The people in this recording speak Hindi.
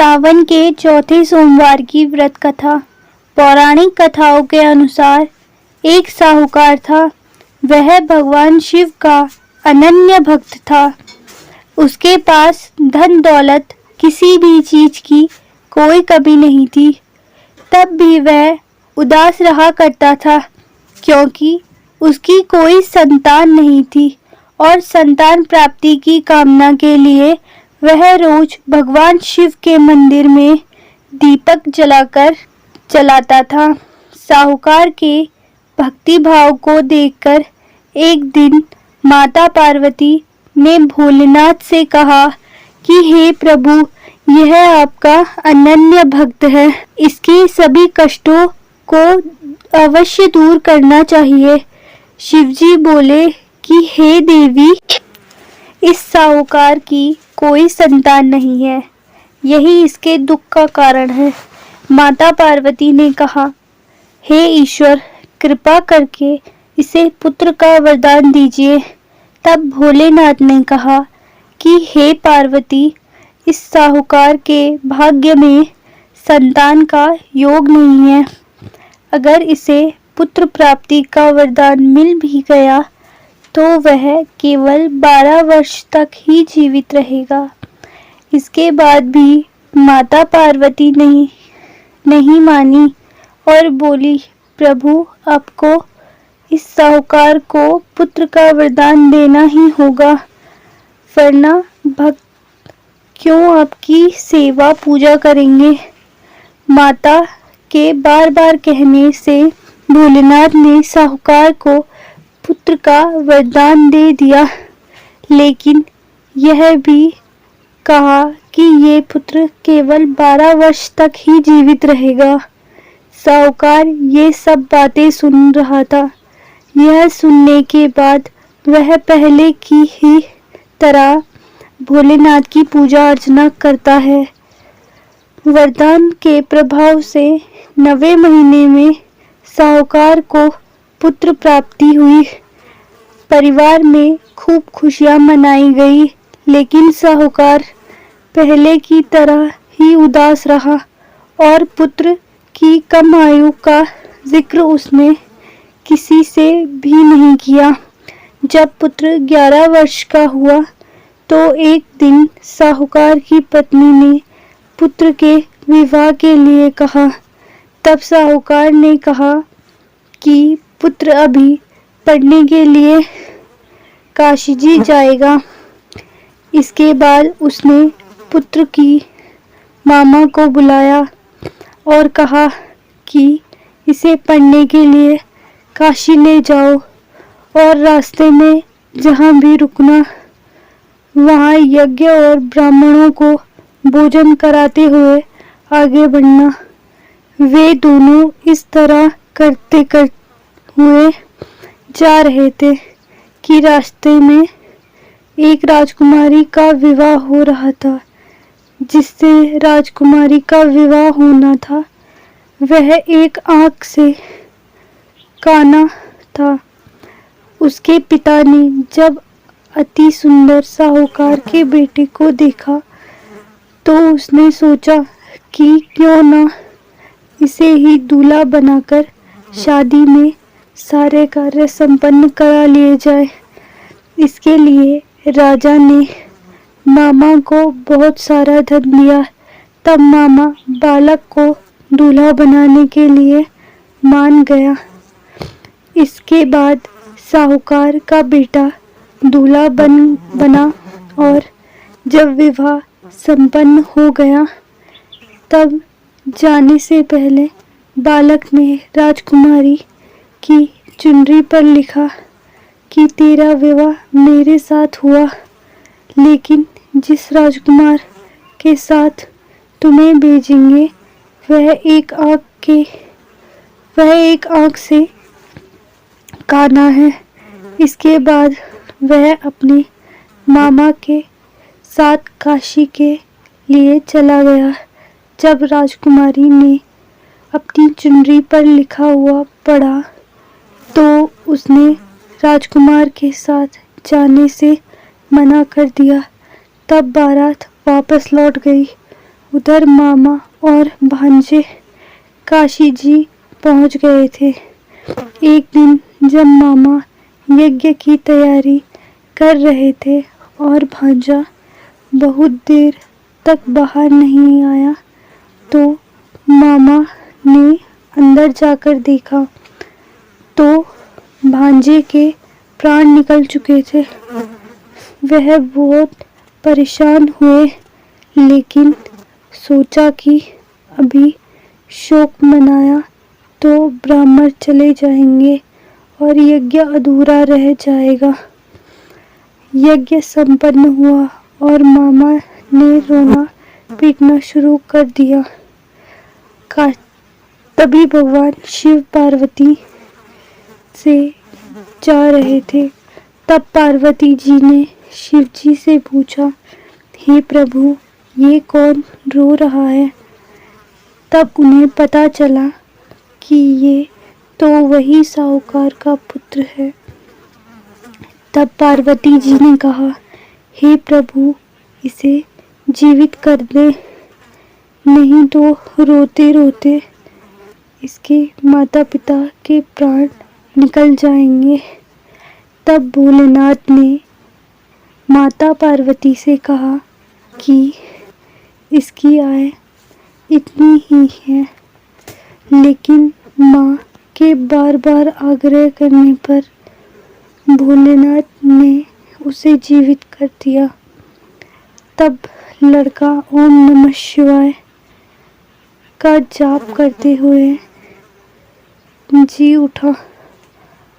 सावन के चौथे सोमवार की व्रत कथा। पौराणिक कथाओं के अनुसार एक साहूकार था। वह भगवान शिव का अनन्य भक्त था। उसके पास धन दौलत किसी भी चीज की कोई कमी नहीं थी। तब भी वह उदास रहा करता था क्योंकि उसकी कोई संतान नहीं थी और संतान प्राप्ति की कामना के लिए वह रोज भगवान शिव के मंदिर में दीपक जलाकर जलाता था। साहूकार के भक्ति भाव को देखकर एक दिन माता पार्वती ने भोलेनाथ से कहा कि हे प्रभु, यह आपका अनन्य भक्त है, इसके सभी कष्टों को अवश्य दूर करना चाहिए। शिवजी बोले कि हे देवी, इस साहूकार की कोई संतान नहीं है, यही इसके दुख का कारण है। माता पार्वती ने कहा, हे ईश्वर, कृपा करके इसे पुत्र का वरदान दीजिए। तब भोलेनाथ ने कहा कि हे पार्वती, इस साहूकार के भाग्य में संतान का योग नहीं है। अगर इसे पुत्र प्राप्ति का वरदान मिल भी गया तो वह केवल 12 वर्ष तक ही जीवित रहेगा। इसके बाद भी माता पार्वती नहीं मानी और बोली, प्रभु, आपको इस साहूकार को पुत्र का वरदान देना ही होगा, वरना भक्त क्यों आपकी सेवा पूजा करेंगे। माता के बार बार कहने से भोलेनाथ ने साहूकार को पुत्र का वरदान दे दिया, लेकिन यह भी कहा कि ये पुत्र केवल 12 वर्ष तक ही जीवित रहेगा। साहूकार ये सब बातें सुन रहा था। यह सुनने के बाद वह पहले की ही तरह भोलेनाथ की पूजा अर्चना करता है। वरदान के प्रभाव से 9वें महीने में साहूकार को पुत्र प्राप्ति हुई। परिवार में खूब खुशियां मनाई गई, लेकिन साहूकार पहले की तरह ही उदास रहा और पुत्र की कम आयु का जिक्र उसने किसी से भी नहीं किया। जब पुत्र 11 वर्ष का हुआ तो एक दिन साहूकार की पत्नी ने पुत्र के विवाह के लिए कहा। तब साहूकार ने कहा कि पुत्र अभी पढ़ने के लिए काशी जी जाएगा। इसके बाद उसने पुत्र की मामा को बुलाया और कहा कि इसे पढ़ने के लिए काशी ले जाओ और रास्ते में जहाँ भी रुकना वहाँ यज्ञ और ब्राह्मणों को भोजन कराते हुए आगे बढ़ना। वे दोनों इस तरह करते हुए जा रहे थे कि रास्ते में एक राजकुमारी का विवाह हो रहा था। जिससे राजकुमारी का विवाह होना था वह एक आंख से काना था। उसके पिता ने जब अति सुंदर साहूकार के बेटे को देखा तो उसने सोचा कि क्यों ना इसे ही दूल्हा बनाकर शादी में सारे कार्य संपन्न करा लिए जाए। इसके लिए राजा ने मामा को बहुत सारा धन दिया। तब मामा बालक को दूल्हा बनाने के लिए मान गया। इसके बाद साहूकार का बेटा दूल्हा बना और जब विवाह संपन्न हो गया तब जाने से पहले बालक ने राजकुमारी की चुनरी पर लिखा कि तेरा विवाह मेरे साथ हुआ, लेकिन जिस राजकुमार के साथ तुम्हें भेजेंगे वह एक आंख से काना है। इसके बाद वह अपने मामा के साथ काशी के लिए चला गया। जब राजकुमारी ने अपनी चुनरी पर लिखा हुआ पढ़ा तो उसने राजकुमार के साथ जाने से मना कर दिया। तब बारात वापस लौट गई उधर मामा और भांजे काशी जी पहुंच गए थे। एक दिन जब मामा यज्ञ की तैयारी कर रहे थे और भांजा बहुत देर तक बाहर नहीं आया, तो मामा ने अंदर जाकर देखा तो भांजे के प्राण निकल चुके थे। वह बहुत परेशान हुए, लेकिन सोचा कि अभी शोक मनाया तो ब्राह्मण चले जाएंगे और यज्ञ अधूरा रह जाएगा। यज्ञ संपन्न हुआ और मामा ने रोना पीटना शुरू कर दिया। तभी भगवान शिव पार्वती से जा रहे थे। तब पार्वती जी ने शिव जी से पूछा, हे प्रभु, ये कौन रो रहा है? तब उन्हें पता चला कि ये तो वही साहूकार का पुत्र है। तब पार्वती जी ने कहा, हे प्रभु, इसे जीवित कर दे, नहीं तो रोते रोते इसके माता पिता के प्राण निकल जाएंगे। तब भोलेनाथ ने माता पार्वती से कहा कि इसकी आय इतनी ही है, लेकिन माँ के बार बार आग्रह करने पर भोलेनाथ ने उसे जीवित कर दिया। तब लड़का ओम नमः शिवाय का जाप करते हुए जी उठा।